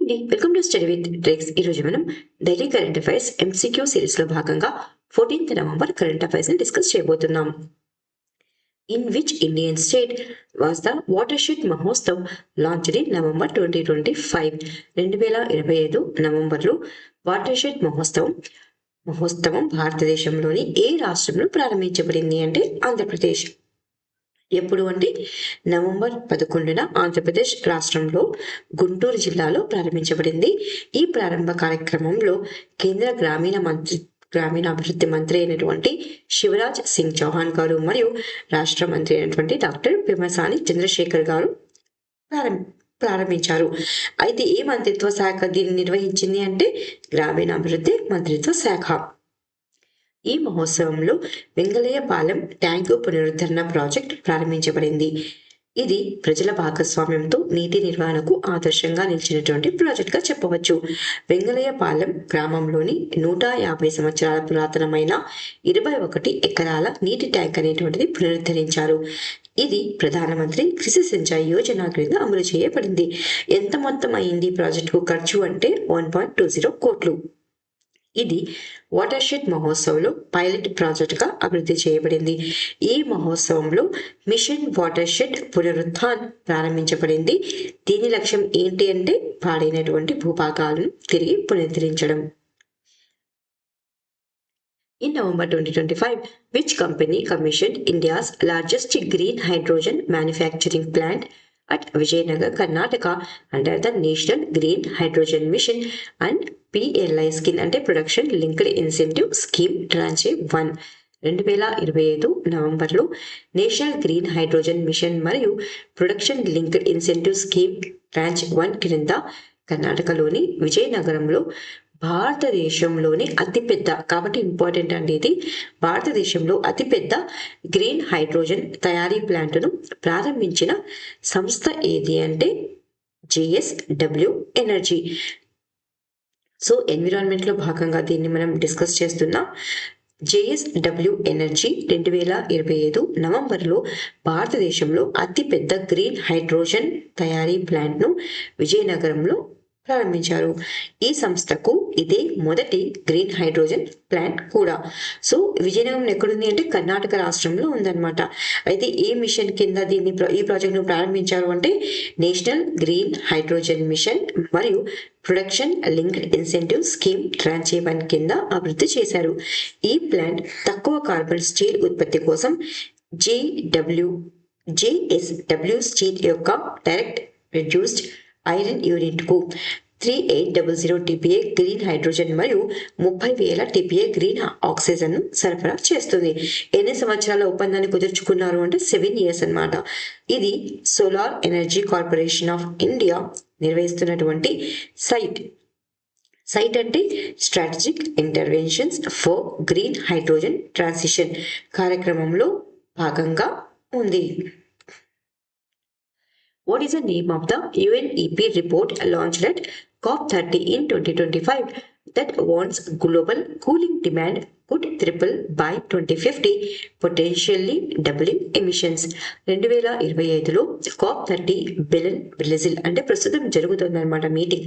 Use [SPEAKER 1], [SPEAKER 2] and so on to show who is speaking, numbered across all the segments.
[SPEAKER 1] అండి welcome to study with tricks. ఈరోజు మనం daily current affairs MCQ series లో భాగంగా 14th నవంబర్ కరెంట్ అఫైర్స్ ని డిస్కస్ చేయబోతున్నాం. In which Indian state was the water shed Mahotsav launched in November 2025? 2025 నవంబర్లో water shed మహోత్సవం భారతదేశంలోని ఏ రాష్ట్రంలో ప్రారంభించబడింది అంటే ఆంధ్రప్రదేశ్. ఎప్పుడు అంటే నవంబర్ 11న ఆంధ్రప్రదేశ్ రాష్ట్రంలో గుంటూరు జిల్లాలో ప్రారంభించబడింది. ఈ ప్రారంభ కార్యక్రమంలో కేంద్ర గ్రామీణాభివృద్ధి మంత్రి అయినటువంటి శివరాజ్ సింగ్ చౌహాన్ గారు మరియు రాష్ట్ర మంత్రి అయినటువంటి డాక్టర్ పెమ్మసాని చంద్రశేఖర్ గారు ప్రారంభించారు. అయితే ఏ మంత్రిత్వ శాఖ దీన్ని నిర్వహించింది అంటే గ్రామీణాభివృద్ధి మంత్రిత్వ శాఖ. ఈ మహోత్సవంలో వెంగళయ్యపాలెం ట్యాంకు పునరుద్ధరణ ప్రాజెక్ట్ ప్రారంభించబడింది. ఇది ప్రజల భాగస్వామ్యంతో నీటి నిర్వహణకు ఆదర్శంగా నిలిచినటువంటి ప్రాజెక్ట్ గా చెప్పవచ్చు. వెంగళయ్యపాలెం గ్రామంలోని 150 సంవత్సరాల పురాతనమైన 21 ఎకరాల నీటి ట్యాంక్ అనేటువంటిది పునరుద్ధరించారు. ఇది ప్రధానమంత్రి కృషి సించాయి యోజన క్రింద అమలు చేయబడింది. ఎంత మొత్తం అయింది ప్రాజెక్టుకు ఖర్చు అంటే 1.20 కోట్లు. ఇది వాటర్ షెడ్ మహోత్సవంలో పైలట్ ప్రాజెక్ట్ గా అభివృద్ధి చేయబడింది. ఈ మహోత్సవంలో మిషన్ వాటర్ షెడ్ పునరుత్థాన్ ప్రారంభించబడింది. దీని లక్ష్యం ఏంటి అంటే పాడైనటువంటి భూభాగాలను తిరిగి పునరుద్ధరించడం. In November 2025, which company commissioned India's largest green hydrogen manufacturing plant at Vijayanagar, Karnataka under the National Green Hydrogen Mission and PLI scheme అంటే production linked incentive scheme tranche 1? 2025 నవంబర్లో national green hydrogen mission మరియు production linked incentive scheme tranche 1 క్రింద కర్ణాటకలోని విజయనగరంలో భారతదేశంలోని అతిపెద్ద, కాబట్టి important అండి ఇది, భారతదేశంలో అతిపెద్ద గ్రీన్ హైడ్రోజన్ తయారీ ప్లాంట్ను ప్రారంభించిన సంస్థ ఏది అంటే JSW ఎనర్జీ. సో ఎన్విరాన్మెంట్ లో భాగంగా దీన్ని మనం డిస్కస్ చేస్తున్నాం. JSW ఎనర్జీ 2025 నవంబర్లో భారతదేశంలో అతిపెద్ద గ్రీన్ హైడ్రోజన్ తయారీ ప్లాంట్ను విజయనగరంలో ప్రారంభించారు. ఈ సంస్థకు ఇదే మొదటి గ్రీన్ హైడ్రోజన్ ప్లాంట్ కూడా. సో విజయనగరం ఎక్కడుంది అంటే కర్ణాటక రాష్ట్రంలో ఉందన్నమాట. అయితే ఏ మిషన్ కింద ఈ ప్రాజెక్ట్ ను ప్రారంభించారు అంటే నేషనల్ గ్రీన్ హైడ్రోజన్ మిషన్ మరియు production linked incentive scheme tranche 1 కింద అభివృద్ధి చేశారు. ఈ ప్లాంట్ తక్కువ కార్బన్ స్టీల్ ఉత్పత్తి కోసం JSW స్టీల్ యొక్క డైరెక్ట్ రెడ్యూస్డ్ ఐరన్ యూనిట్ కు 3800 TPA గ్రీన్ హైడ్రోజన్ మరియు 30,000 TPA గ్రీన్ ఆక్సిజన్ ను సరఫరా చేస్తుంది. ఎన్ని సంవత్సరాల ఒప్పందాన్ని కుదుర్చుకున్నారు అంటే 7 years అన్నమాట. ఇది solar energy corporation of India నిర్వహిస్తున్నటువంటి సైట్ అంటే strategic interventions for green hydrogen transition కార్యక్రమంలో భాగంగా ఉంది. What is the name of the UNEP report launched at COP30 in 2025 that warns global cooling demand could triple by 2050, potentially doubling emissions? 2025లో COP30 Brazil అంటే ప్రస్తుతం జరుగుతుందన్నమాట meeting.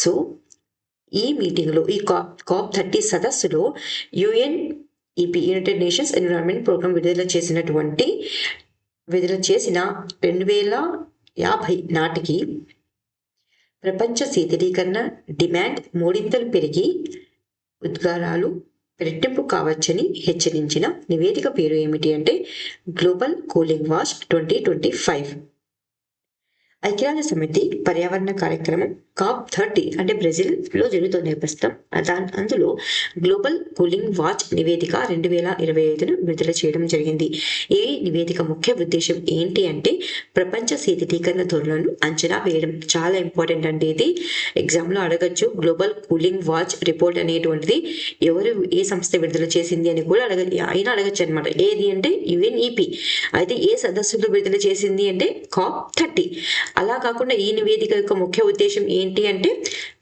[SPEAKER 1] So ఈ meeting లో ఈ COP30 సదస్సులో UNEP United Nations Environment Programme విడుదల చేసిన 2050 నాటికి ప్రపంచ శీతలీకరణ డిమాండ్ మూడింతలు పెరిగి ఉద్గారాలు రెట్టింపు కావచ్చని హెచ్చరించిన నివేదిక పేరు ఏమిటి అంటే గ్లోబల్ కూలింగ్ వాచ్ 2025. ఐక్యరాజ్య సమితి పర్యావరణ కార్యక్రమం COP30 అంటే బ్రెజిల్ లో జరుగుతుంది ప్రస్తుతం. అందులో గ్లోబల్ కూలింగ్ వాచ్ నివేదిక 2025ను విడుదల చేయడం జరిగింది. ఈ నివేదిక ముఖ్య ఉద్దేశం ఏంటి అంటే ప్రపంచ శీతలీకరణ ధోరణులను అంచనా వేయడం. చాలా ఇంపార్టెంట్ అంటే ఇది ఎగ్జామ్ లో అడగచ్చు. గ్లోబల్ కూలింగ్ వాచ్ రిపోర్ట్ అనేటువంటిది ఏ సంస్థ విడుదల చేసింది అని కూడా అడగచ్చు అనమాట. ఏది అంటే UNEP. అయితే ఏ సదస్సులో విడుదల చేసింది అంటే COP30. అలా కాకుండా ఈ నివేదిక యొక్క ముఖ్య ఉద్దేశం ఏంటి అంటే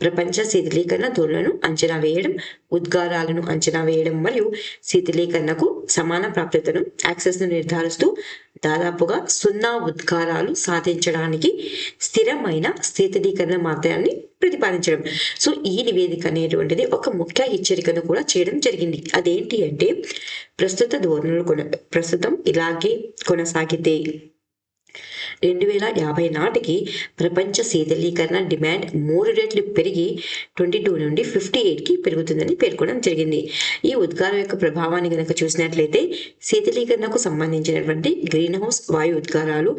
[SPEAKER 1] ప్రపంచ శీతలీకరణ ధోరణులను అంచనా వేయడం, ఉద్గారాలను అంచనా వేయడం మరియు శీతలీకరణకు సమాన ప్రాప్యతను యాక్సెస్ ను నిర్ధారిస్తూ దాదాపుగా 0 ఉద్గారాలు సాధించడానికి స్థిరమైన స్థితిలీకరణ మార్గాన్ని ప్రతిపాదించడం. సో ఈ నివేదిక అనేటువంటిది ఒక ముఖ్య హెచ్చరికను కూడా చేయడం జరిగింది. అదేంటి అంటే ప్రస్తుతం ఇలాగే కొనసాగితే 2050 నాటికి ప్రపంచ శీతలీకరణ డిమాండ్ 3 రెట్లు పెరిగి 22 నుండి 58కి పెరుగుతుందని పేర్కొనడం జరిగింది. ఈ ఉద్గారం యొక్క ప్రభావాన్ని కనుక చూసినట్లయితే శీతలీకరణకు సంబంధించినటువంటి గ్రీన్ హౌస్ వాయు ఉద్గారాలు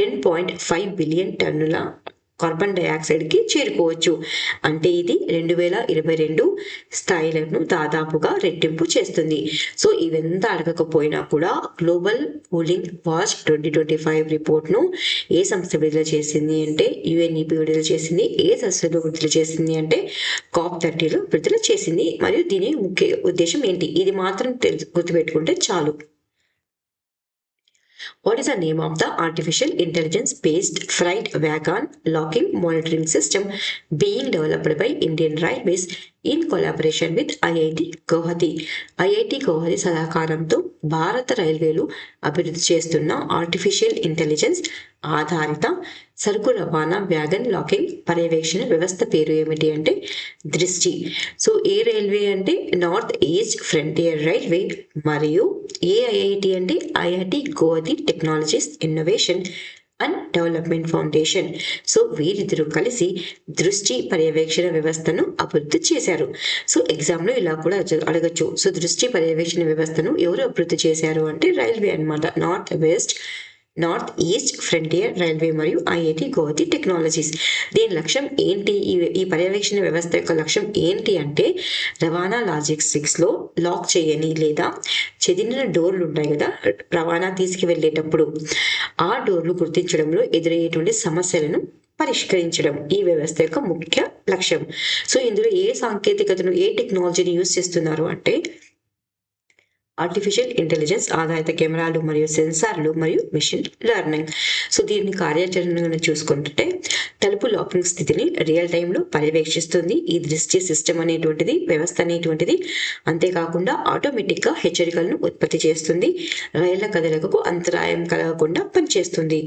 [SPEAKER 1] 10.5 బిలియన్ టన్నుల కార్బన్ డైఆక్సైడ్కి చేరుకోవచ్చు. అంటే ఇది 2022 స్థాయిలను దాదాపుగా రెట్టింపు చేస్తుంది. సో ఇవంతా అడగకపోయినా కూడా గ్లోబల్ కూలింగ్ వాచ్ 2025 రిపోర్ట్ను ఏ సంస్థ విడుదల చేసింది అంటే UNEP విడుదల చేసింది. ఏ సంస్థలో విడుదల చేసింది అంటే COP30లో విడుదల చేసింది. మరియు దీని ముఖ్య ఉద్దేశం ఏంటి, ఇది మాత్రం గుర్తుపెట్టుకుంటే చాలు. What is the name of the artificial intelligence-based freight wagon locking monitoring system being developed by Indian Railways in collaboration with IIT Guwahati? IIT Guwahati సహకారంతో భారత రైల్వేలు అభివృద్ధి చేస్తున్న ఆర్టిఫిషియల్ ఇంటెలిజెన్స్ ఆధారిత సరుకు రవాణా వ్యాగన్ లాకింగ్ పర్యవేక్షణ వ్యవస్థ పేరు ఏమిటి అంటే దృష్టి. సో ఏ రైల్వే అంటే నార్త్ ఈస్ట్ ఫ్రంటియర్ రైల్వే మరియు AIIT అంటే IIT Guwahati technologies innovation and development foundation. So వీరిద్దరూ కలిసి దృష్టి పర్యవేక్షణ వ్యవస్థను అభివృద్ధి చేశారు. సో ఎగ్జామ్లో ఇలా కూడా అడగచ్చు. సో దృష్టి పర్యవేక్షణ వ్యవస్థను ఎవరు అభివృద్ధి చేశారు అంటే రైల్వే అనమాట. నార్త్ ఈస్ట్ ఫ్రంటియర్ రైల్వే మరియు ఐఐటి గౌహతి టెక్నాలజీస్. దీని లక్ష్యం ఏంటి, ఈ పర్యవేక్షణ వ్యవస్థ యొక్క లక్ష్యం ఏంటి అంటే రవాణా లాజిస్టిక్స్లో లాక్ చేయని లేదా చెదిరిన డోర్లు ఉంటాయి కదా రవాణా తీసుకువెళ్ళేటప్పుడు, ఆ డోర్లు గుర్తించడంలో ఎదురయ్యేటువంటి సమస్యలను పరిష్కరించడం ఈ వ్యవస్థ యొక్క ముఖ్య లక్ష్యం. సో ఇందులో ఏ సాంకేతికతను ఏ టెక్నాలజీని యూజ్ చేస్తున్నారు అంటే ఆర్టిఫిషియల్ ఇంటెలిజెన్స్ ఆధారిత కెమెరాలు మరియు సెన్సార్లు మరియు మిషన్ లెర్నింగ్. సో దీన్ని కార్యాచరణను చూసుకుంటుంటే తలుపు లాకింగ్ స్థితిని రియల్ టైంలో పర్యవేక్షిస్తుంది ఈ దృష్టి సిస్టమ్ అనేటువంటిది, వ్యవస్థ అనేటువంటిది. అంతేకాకుండా ఆటోమేటిక్గా హెచ్చరికలను ఉత్పత్తి చేస్తుంది, రైళ్ల కదలికకు అంతరాయం కలగకుండా పనిచేస్తుంది.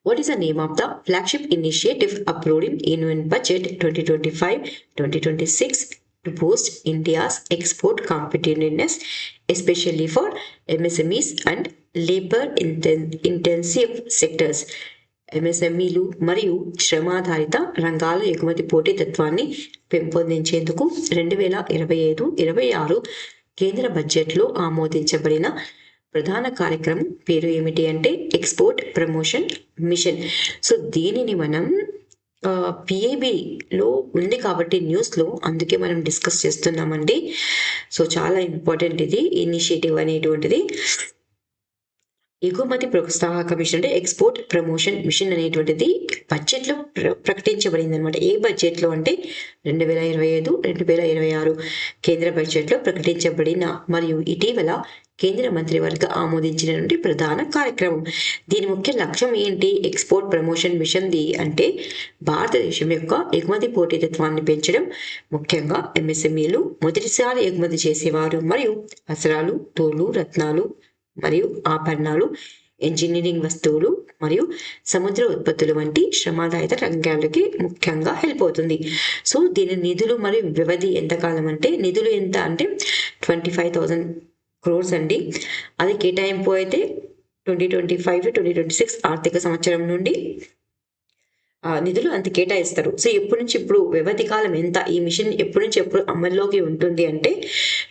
[SPEAKER 1] What is the name of the flagship initiative approved in Union Budget 2025-2026 to boost India's export competitiveness, especially for MSMEs and labor-intensive sectors? MSMEలు మరియు శ్రమాధారిత రంగాల ఎగుమతి పోటీతత్వాన్ని పెంపొందించేందుకు 2025-26 కేంద్ర బడ్జెట్లో ఆమోదించబడిన ప్రధాన కార్యక్రమం పేరు ఏమిటి అంటే ఎక్స్పోర్ట్ ప్రమోషన్ మిషన్. సో దీనిని మనం PIBలో ఉంది కాబట్టి న్యూస్లో, అందుకే మనం డిస్కస్ చేస్తున్నామండి. సో చాలా ఇంపార్టెంట్ ఇది ఇనిషియేటివ్ అనేటువంటిది. ఎగుమతి ప్రోత్సాహక మిషన్ అంటే ఎక్స్పోర్ట్ ప్రమోషన్ మిషన్ అనేటువంటిది బడ్జెట్లో ప్రకటించబడింది అనమాట. ఏ బడ్జెట్లో అంటే 2025-2026 కేంద్ర బడ్జెట్లో ప్రకటించబడిన మరియు ఇటీవల కేంద్ర మంత్రివర్గ ఆమోదించినటువంటి ప్రధాన కార్యక్రమం. దీని ముఖ్య లక్ష్యం ఏంటి? ఎక్స్పోర్ట్ ప్రమోషన్ మిషన్ అంటే భారతదేశం యొక్క ఎగుమతి పోటీతత్వాన్ని పెంచడం, ముఖ్యంగా MSMEలు, మొదటిసారి ఎగుమతి చేసేవారు మరియు వస్త్రాలు, తోలు, రత్నాలు మరియు ఆభరణాలు, ఇంజనీరింగ్ వస్తువులు మరియు సముద్ర ఉత్పత్తులు వంటి శ్రమాధారిత రంగాలకి ముఖ్యంగా హెల్ప్ అవుతుంది. సో దీని నిధులు మరియు వ్యవధి ఎంతకాలం అంటే నిధులు ఎంత అంటే 25,000 crores అండి. అది కేటాయింపు అయితే 2025-2026 ఆర్థిక సంవత్సరం నుండి నిధులు అంత కేటాయిస్తారు. సో ఎప్పటి నుంచి ఇప్పుడు వ్యవధి కాలం ఎంత, ఈ మిషన్ ఎప్పటి నుంచి ఎప్పుడు అమల్లోకి ఉంటుంది అంటే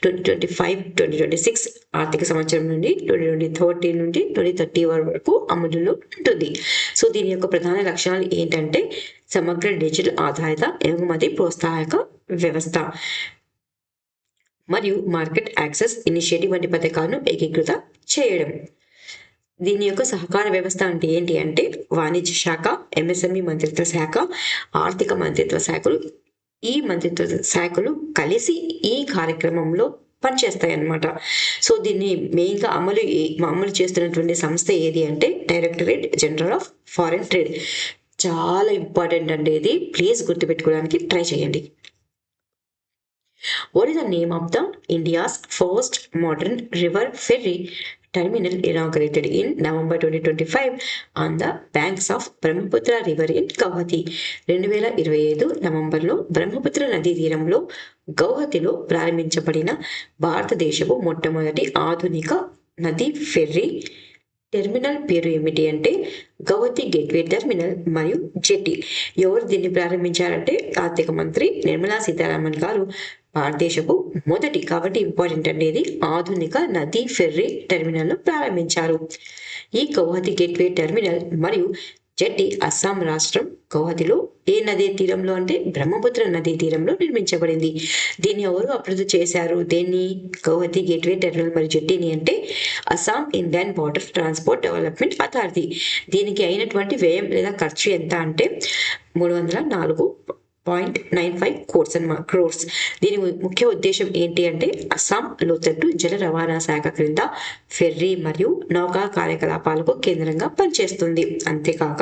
[SPEAKER 1] 2025-2026 ఆర్థిక సంవత్సరం నుండి 2030 నుండి 2030 వరకు అమలులో ఉంటుంది. సో దీని యొక్క ప్రధాన లక్షణాలు ఏంటంటే సమగ్ర డిజిటల్ ఆధారిత ఎగుమతి ప్రోత్సాహక వ్యవస్థ మరియు మార్కెట్ యాక్సెస్ ఇనిషియేటివ్ వంటి పథకాలను ఏకీకృత చేయడం. దీని యొక్క సహకార వ్యవస్థ అంటే ఏంటి అంటే వాణిజ్య శాఖ, MSME మంత్రిత్వ శాఖ, ఆర్థిక మంత్రిత్వ శాఖలు, ఈ మంత్రిత్వ శాఖలు కలిసి ఈ కార్యక్రమంలో పనిచేస్తాయి అన్నమాట. సో దీన్ని మెయిన్గా అమలు చేస్తున్నటువంటి సంస్థ ఏది అంటే directorate general of foreign trade. చాలా ఇంపార్టెంట్ అండి ఇది, ప్లీజ్ గుర్తుపెట్టుకోవడానికి ట్రై చేయండి. What is the name of the India's first modern river ferry terminal inaugurated in November 2025 on the banks of Brahmaputra River in Guwahati. 2025 నవంబర్లో బ్రహ్మపుత్ర నదీ తీరంలో గౌహతిలో ప్రారంభించబడిన భారతదేశపు మొట్టమొదటి ఆధునిక నదీ ఫెర్రీ టెర్మినల్ పేరు ఏమిటి అంటే గౌహతి గేట్వే టెర్మినల్ మరియు జెట్టి. ఎవరు దీన్ని ప్రారంభించారంటే ఆర్థిక మంత్రి నిర్మలా సీతారామన్ గారు భారతదేశపు మొదటి, కాబట్టి ఇంపార్టెంట్ అనేది, ఆధునిక నదీ ఫెర్రీ టెర్మినల్ను ప్రారంభించారు. ఈ గౌహతి గేట్వే టెర్మినల్ మరియు జెట్టి అస్సాం రాష్ట్రం గౌహతిలో ఏ నదీ తీరంలో అంటే బ్రహ్మపుత్ర నదీ తీరంలో నిర్మించబడింది. దీన్ని ఎవరు అభివృద్ధి చేశారు? దీన్ని గౌహతి గేట్వే టెర్మినల్ మరియు జెట్టిని అంటే Assam Indian water transport development authority. దీనికి అయినటువంటి వ్యయం లేదా ఖర్చు ఎంత అంటే 304.95 crores. దీని ముఖ్య ఉద్దేశం ఏంటి అంటే అస్సాం లోతట్టు జల రవాణా శాఖ క్రింద ఫెర్రీ మరియు నౌకా కార్యకలాపాలకు కేంద్రంగా పనిచేస్తుంది. అంతేకాక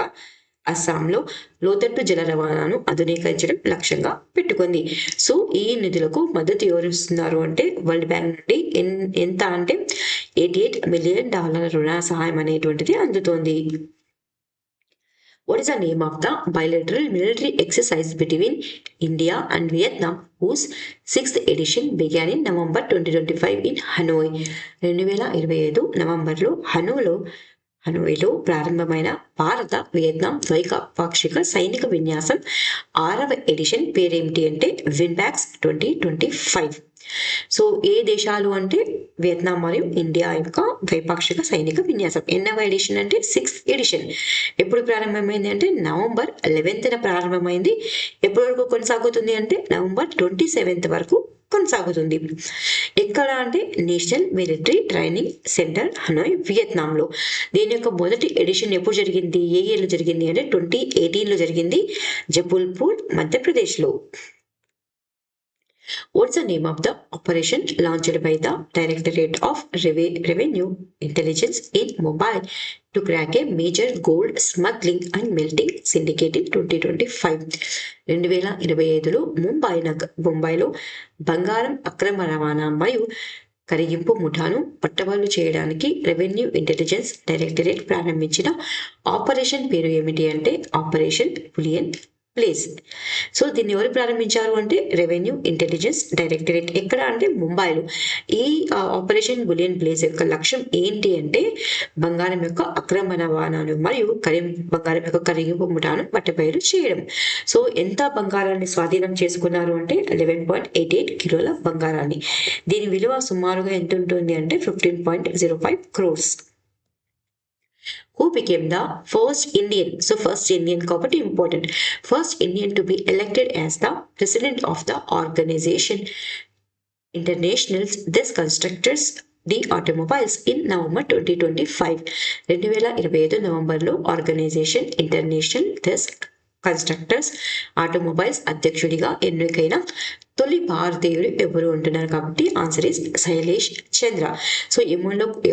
[SPEAKER 1] అస్సాంలో లోతట్టు జల రవాణాను ఆధునీకరించడం లక్ష్యంగా పెట్టుకుంది. సో ఈ నిధులకు మద్దతు ఎవరిస్తున్నారు అంటే వరల్డ్ బ్యాంక్ నుండి ఎంత అంటే $88 మిలియన్ రుణ సహాయం అనేటువంటిది అందుతోంది. What is the name of the bilateral military exercise between India and Vietnam, whose 6th edition began in November 2025 in Hanoi? 2025 నవంబర్లో హనోయిలో ప్రారంభమైన భారత వియత్నాం ద్వైపాక్షిక సైనిక విన్యాసం 6వ ఎడిషన్ పేరేమిటి అంటే విన్బాక్స్ 2025. సో ఏ దేశాలు అంటే వియత్నాం మరియు ఇండియా యొక్క ద్వైపాక్షిక సైనిక విన్యాసం. ఎన్నవ ఎడిషన్ అంటే 6th ఎడిషన్. ఎప్పుడు ప్రారంభమైంది అంటే November 11th ప్రారంభమైంది. ఎప్పటి వరకు కొనసాగుతుంది అంటే November 27th వరకు కొనసాగుతుంది. ఎక్కడ అంటే National Military Training Centre Hanoi వియత్నాంలో. దీని యొక్క మొదటి ఎడిషన్ ఎప్పుడు జరిగింది, ఏ ఇయర్లో జరిగింది అంటే 2018లో జరిగింది, జబల్పూర్ మధ్యప్రదేశ్లో. What's the name of the operation launched by the Directorate of Revenue Intelligence in Mumbai to crack a major gold smuggling and melting syndicate in 2025? 2025లో ముంబైలో బంగారం అక్రమ రవాణా మరియు కరిగింపు ముఠాను పట్టవాళ్ళు చేయడానికి రెవెన్యూ ఇంటెలిజెన్స్ డైరెక్టరేట్ ప్రారంభించిన ఆపరేషన్ పేరు ఏమిటి అంటే ఆపరేషన్ బులియన్ ప్లేస్. సో దీన్ని ఎవరు ప్రారంభించారు అంటే రెవెన్యూ ఇంటెలిజెన్స్ డైరెక్టరేట్. ఎక్కడ అంటే ముంబైలో. ఈ ఆపరేషన్ బులియన్ ప్లేస్ యొక్క లక్ష్యం ఏంటి అంటే బంగారం యొక్క అక్రమ రవాణాను మరియు బంగారం యొక్క కరిగింపు ముఠాను పట్టబయలు చేయడం. సో ఎంత బంగారాన్ని స్వాధీనం చేసుకున్నారు అంటే 11.88 కిలోల బంగారాన్ని. దీని విలువ సుమారుగా ఎంత ఉంటుంది అంటే 15.05 crores. Who became the first Indian? So first Indian కాబట్టి important. First Indian to be elected as the president of the organization Internationals This Constructors the Automobiles in November 2025. 2025 నవంబర్లో organisation international this constructors automobiles అధ్యక్షుడిగా ఎన్నికైన తొలి భారతీయుడు ఎవరు అంటున్నారు కాబట్టి answer is Shailesh Chandra. So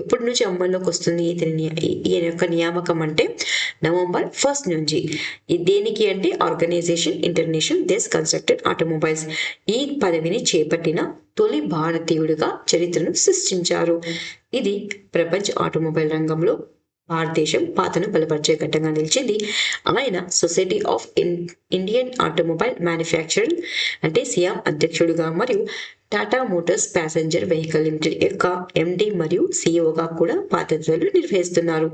[SPEAKER 1] ఎప్పటి నుంచి అమల్లోకి వస్తుంది ఈయన యొక్క నియామకం అంటే November 1st నుంచి. దేనికి అంటే organisation international this constructed automobiles ఈ పదవిని చేపట్టిన తొలి భారతీయుడిగా చరిత్రను సృష్టించారు. ఇది ప్రపంచ ఆటోమొబైల్ రంగంలో భారతదేశం పాత్రను బలపరిచే ఘట్టంగా నిలిచింది. ఆయన society of Indian automobile manufacturer అంటే సియామ్ అధ్యక్షుడిగా మరియు Tata Motors passenger vehicle limited యొక్క ఎండి మరియు సిఇఓగా కూడా బాధ్యతలు నిర్వహిస్తున్నారు.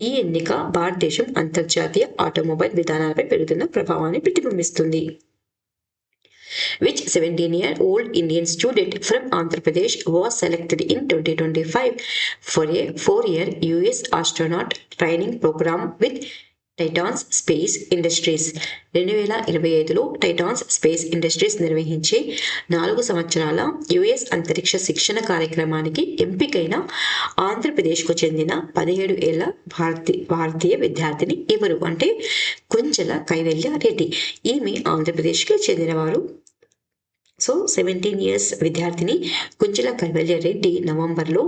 [SPEAKER 1] ఈ ఎన్నిక భారతదేశం అంతర్జాతీయ ఆటోమొబైల్ విధానాలపై పెరుగుతున్న ప్రభావాన్ని ప్రతిబింబిస్తుంది. Which 17-year-old Indian student from Andhra Pradesh was selected in 2025 for a 4-year US astronaut training program with Titans Space Industries. 2025లో టైటాన్స్ స్పేస్ ఇండస్ట్రీస్ నిర్వహించే 4 సంవత్సరాల యుఎస్ అంతరిక్ష శిక్షణ కార్యక్రమానికి ఎంపికైన ఆంధ్రప్రదేశ్కు చెందిన 17 ఏళ్ల భారతీయ విద్యార్థిని ఎవరు అంటే కుంచెల కైవల్య రెడ్డి. ఈమె ఆంధ్రప్రదేశ్కి చెందినవారు. సో 17 years విద్యార్థిని కుంచెల కైవల్య రెడ్డి నవంబర్లో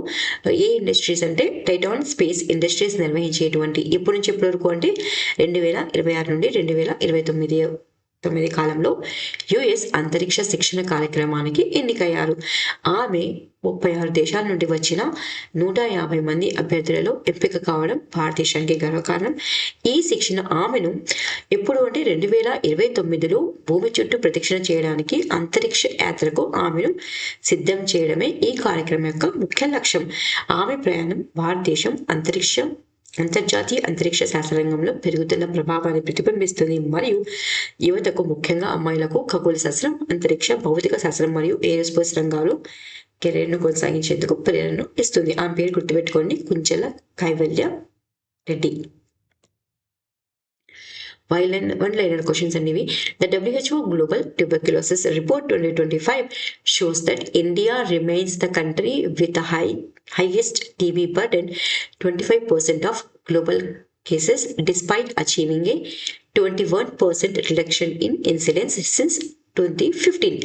[SPEAKER 1] ఏ ఇండస్ట్రీస్ అంటే టైటాన్ స్పేస్ ఇండస్ట్రీస్ నిర్వహించేటువంటి ఎప్పటి నుంచి ఎప్పటి వరకు అంటే 2026 నుండి 2029 కాలంలో యుఎస్ అంతరిక్ష శిక్షణ కార్యక్రమానికి ఎన్నికయ్యారు. ఆమె 36 దేశాల నుండి వచ్చిన 150 మంది అభ్యర్థులలో ఎంపిక కావడం భారతదేశానికి గర్వకారణం. ఈ శిక్షణ ఆమెను ఎప్పుడు అంటే 2029లో భూమి చుట్టూ ప్రదక్షిణ చేయడానికి అంతరిక్ష యాత్రకు ఆమెను సిద్ధం చేయడమే ఈ కార్యక్రమం యొక్క ముఖ్య లక్ష్యం. ఆమె ప్రయాణం భారతదేశం అంతర్జాతీయ అంతరిక్ష శాస్త్రరంగంలో పెరుగుతున్న ప్రభావాన్ని ప్రతిబింబిస్తుంది మరియు యువతకు, ముఖ్యంగా అమ్మాయిలకు ఖగోళ శాస్త్రం, అంతరిక్ష భౌతిక శాస్త్రం మరియు ఏరోస్పేస్ రంగాలు కెరీర్ను కొనసాగించేందుకు ప్రేరణను ఇస్తుంది. ఆమె పేరు గుర్తుపెట్టుకోండి, కుంచెల కైవల్య రెడ్డి. One-liner questions అనేవి. The WHO Global Tuberculosis Report 2025 shows that India remains the country with the highest TB burden, 25% of global cases, despite achieving a 21% reduction in incidence since 2015.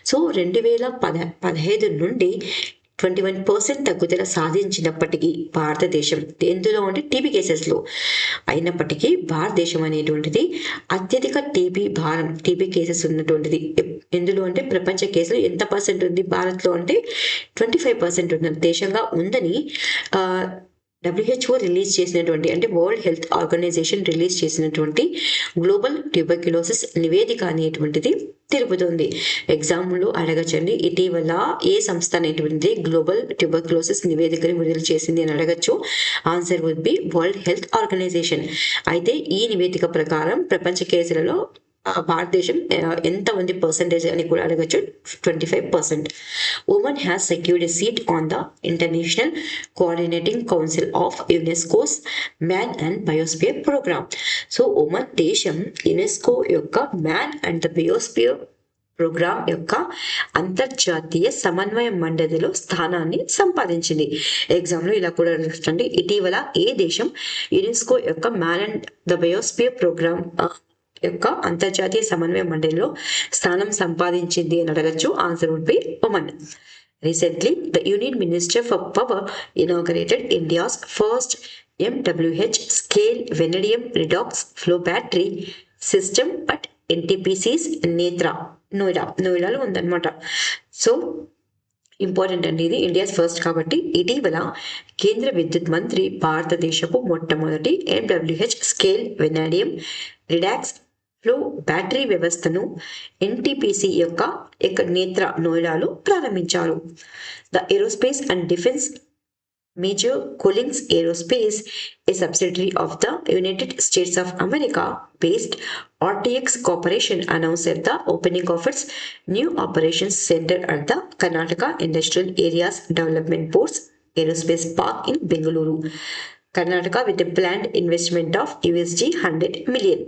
[SPEAKER 1] So 2015 నుండి 21% తగ్గుదల సాధించినప్పటికీ భారతదేశం ఎందులో అంటే టీబీ కేసెస్లో అయినప్పటికీ భారతదేశం అనేటువంటిది అత్యధిక టీబీ కేసెస్ ఉన్నటువంటిది. ఎందులో అంటే ప్రపంచ కేసులు ఎంత పర్సెంట్ ఉంది భారత్లో అంటే 25% ఉన్న దేశంగా ఉందని WHO రిలీజ్ చేసినటువంటి అంటే వరల్డ్ హెల్త్ ఆర్గనైజేషన్ రిలీజ్ చేసినటువంటి గ్లోబల్ ట్యూబర్క్యులోసిస్ నివేదిక అనేటువంటిది తెలుపుతుంది. ఎగ్జామ్లో అడగచ్చండి, ఇటీవల ఏ సంస్థ అనేటువంటిది గ్లోబల్ ట్యూబర్క్యులోసిస్ నివేదికని విడుదల చేసింది అని అడగచ్చు. Answer would be World Health Organisation. అయితే ఈ నివేదిక ప్రకారం ప్రపంచ కేసులలో భారతదేశం ఎంత ఉంది పర్సెంటేజ్ అని కూడా అడగచ్చు. 25%. Oman has secured a seat on the international coordinating council of UNESCO's man and biosphere programme. So Oman దేశం యునెస్కో యొక్క man and the biosphere programme యొక్క అంతర్జాతీయ సమన్వయ మండలిలో స్థానాన్ని సంపాదించింది. ఎగ్జామ్లో ఇలా కూడా అడుగుతుంది, ఇటీవల ఏ దేశం యునెస్కో యొక్క man and the biosphere programme యొక్క అంతర్జాతీయ సమన్వయ మండలిలో స్థానం సంపాదించింది అని అడగచ్చు. Answer would be Oman. Recently, the Union Minister for Power inaugurated India's first MWH scale vanadium redox flow battery system at NTPC's నోయిడాలో ఉందన్నమాట. సో ఇంపార్టెంట్ అండి, ఇది ఇండియాస్ ఫస్ట్ కాబట్టి. ఇటీవల కేంద్ర విద్యుత్ మంత్రి భారతదేశపు మొట్టమొదటి MWH scale vanadium redox flow battery వ్యవస్థను NTPC యొక్క నోయిడాలో ప్రారంభించారు. The aerospace and defence major Collins Aerospace, a subsidiary of the United States of America based RTX Corporation, announced at the opening of its new operations center at the Karnataka Industrial Areas Development Board's Aerospace Park in Bengaluru, Karnataka, with a planned investment of $100 million,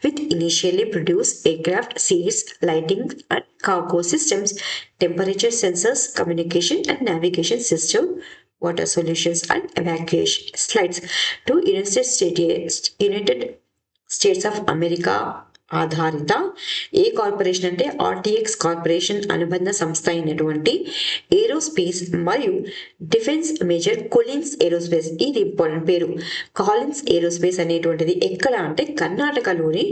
[SPEAKER 1] with initially produced aircraft seats, lighting and cargo systems, temperature sensors, communication and navigation system, water solutions and evacuation slides to United States of America ఆధారిత ఏ corporation అంటే RTX corporation అనుబంధ సంస్థ అయినటువంటి aerospace మరియు defence major Collins aerospace. ఇది important పేరు. Collins aerospace అనేటువంటిది ఎక్కడ అంటే కర్ణాటకలోని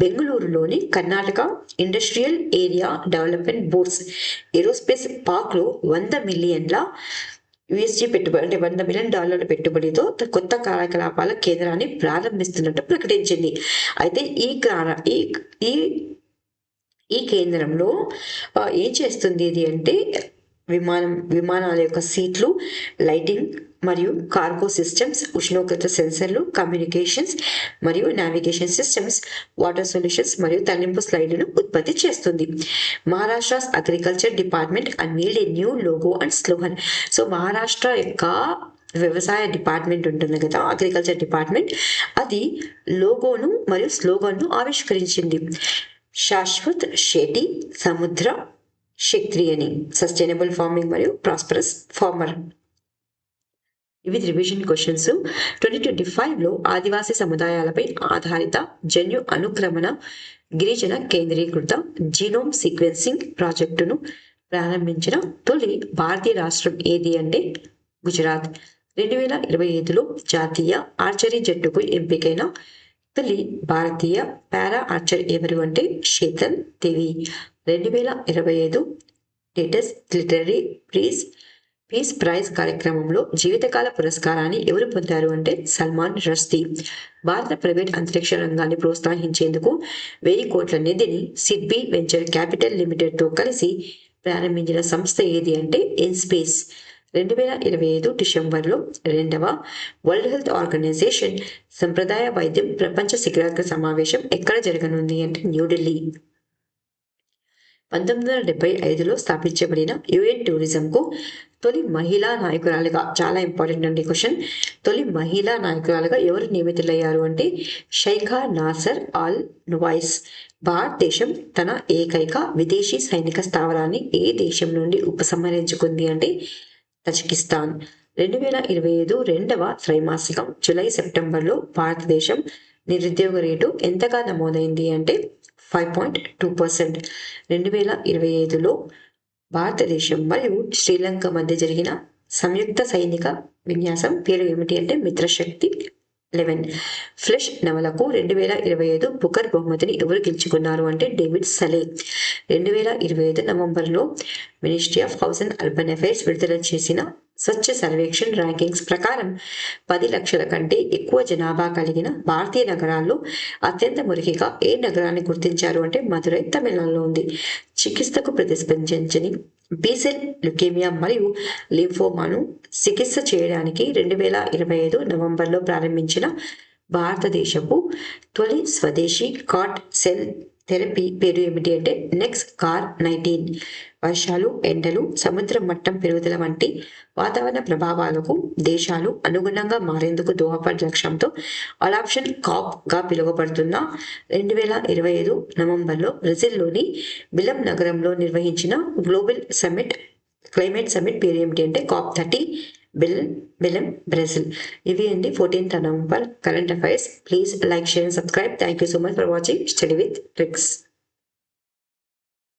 [SPEAKER 1] బెంగళూరులోని Karnataka industrial area development boards aerospace park లో $100 మిలియన్ పెట్టుబడి అంటే $100 మిలియన్ పెట్టుబడితో కొత్త కార్యకలాపాల కేంద్రాన్ని ప్రారంభిస్తున్నట్టు ప్రకటించింది. అయితే ఈ కేంద్రంలో ఏం చేస్తుంది ఇది అంటే విమానాల యొక్క సీట్లు, లైటింగ్ మరియు కార్గో సిస్టమ్స్, ఉష్ణోగ్రత సెన్సర్లు, కమ్యూనికేషన్స్ మరియు నావిగేషన్ సిస్టమ్స్, వాటర్ సొల్యూషన్స్ మరియు తరలింపు స్లైడ్లను ఉత్పత్తి చేస్తుంది. Maharashtra agriculture department unveiled a new logo and slogan. So Maharashtra యొక్క వ్యవసాయ డిపార్ట్మెంట్ ఉంటుంది కదా, అగ్రికల్చర్ డిపార్ట్మెంట్, అది లోగోను మరియు స్లోగన్ను ఆవిష్కరించింది. శాశ్వత్ షేటి సముద్ర క్షత్రియని, సస్టైనబుల్ ఫార్మింగ్ మరియు ప్రాస్పరస్ ఫార్మర్. ఇవి రివిజన్ క్వశ్చన్స్. 2025లో ఆదివాసీ సముదాయాలపై ఆధారిత జన్యు అనుక్రమణ గిరిజన కేంద్రీకృత జీనోమ్ సీక్వెన్సింగ్ ప్రాజెక్టును ప్రారంభించిన తొలి భారతీయ రాష్ట్రం ఏది అంటే గుజరాత్. 2025లో జాతీయ ఆర్చరీ జట్టుకు ఎంపికైన తొలి భారతీయ పారా ఆర్చర్ ఎవరు అంటే శీతల్ దేవి. 2025 లేటెస్ట్ లిటరరీ పీస్ ప్రైజ్ కార్యక్రమంలో జీవితకాల పురస్కారాన్ని ఎవరు పొందారు అంటే సల్మాన్ రష్దీ. భారత ప్రైవేట్ అంతరిక్ష రంగాన్ని ప్రోత్సహించేందుకు 1000 కోట్ల నిధిని సిడ్బీ వెంచర్ క్యాపిటల్ లిమిటెడ్తో కలిసి ప్రారంభించిన సంస్థ ఏది అంటే ఇన్స్పేస్. 2025 డిసెంబర్లో 2వ వరల్డ్ హెల్త్ ఆర్గనైజేషన్ సంప్రదాయ వైద్యం ప్రపంచ శిఖరాగ్ర సమావేశం ఎక్కడ జరగనుంది అంటే న్యూఢిల్లీ. 1975లో స్థాపించబడిన యుఎన్ టూరిజంకు తొలి మహిళా నాయకురాలుగా, చాలా ఇంపార్టెంట్ అండి క్వశ్చన్, తొలి మహిళా నాయకురాలుగా ఎవరు నియమితులయ్యారు అంటే షైఖా నాసర్ ఆల్ నువైస్. భారతదేశం తన ఏకైక విదేశీ సైనిక స్థావరాన్ని ఏ దేశం నుండి ఉపసంహరించుకుంది అంటే తజికిస్తాన్. 2025 రెండవ త్రైమాసికం జూలై-సెప్టెంబర్లో భారతదేశం నిరుద్యోగ రేటు ఎంతగా నమోదైంది అంటే 5.2%. 2025లో భారతదేశం మరియు శ్రీలంక మధ్య జరిగిన సంయుక్త సైనిక విన్యాసం పేరు ఏమిటి అంటే మిత్రశక్తి 11. ఫ్లెష్ నవలకు 2025 బుకర్ బహుమతిని ఎవరు గెలుచుకున్నారు అంటే డేవిడ్ సలే. 2025 నవంబర్లో ministry of house and urban affairs విడుదల చేసిన స్వచ్ఛ సర్వేక్షణ్ ర్యాంకింగ్స్ ప్రకారం 10 లక్షల కంటే ఎక్కువ జనాభా కలిగిన భారతీయ నగరాల్లో అత్యంత మురికిగా ఏ నగరాన్ని గుర్తించారు అంటే మదురై తమిళనాడులో ఉంది. చికిత్సకు ప్రతిస్పందించని బీసెల్ లుకేమియా మరియు లింఫోమాను చికిత్స చేయడానికి 2025 నవంబర్లో ప్రారంభించిన భారతదేశపు తొలి స్వదేశీ కార్డ్ సెల్ థెరపీ పేరు ఏమిటి అంటే నెక్స్ కార్ 19. వర్షాలు, ఎండలు, సముద్ర మట్టం పెరుగుదల వంటి వాతావరణ ప్రభావాలకు దేశాలు అనుగుణంగా మారేందుకు దోహదపడే లక్ష్యంతో అడాప్షన్ కాప్ గా పిలువబడుతున్న 2025 నవంబర్లో బ్రెజిల్లోని బిలం నగరంలో నిర్వహించిన గ్లోబల్ క్లైమేట్ సమిట్ పేరు ఏమిటి అంటే COP30 బిలం బ్రెజిల్. ఇవి అండి 14th November current affairs. Please like, share and subscribe. Thank you so much for watching study with tricks.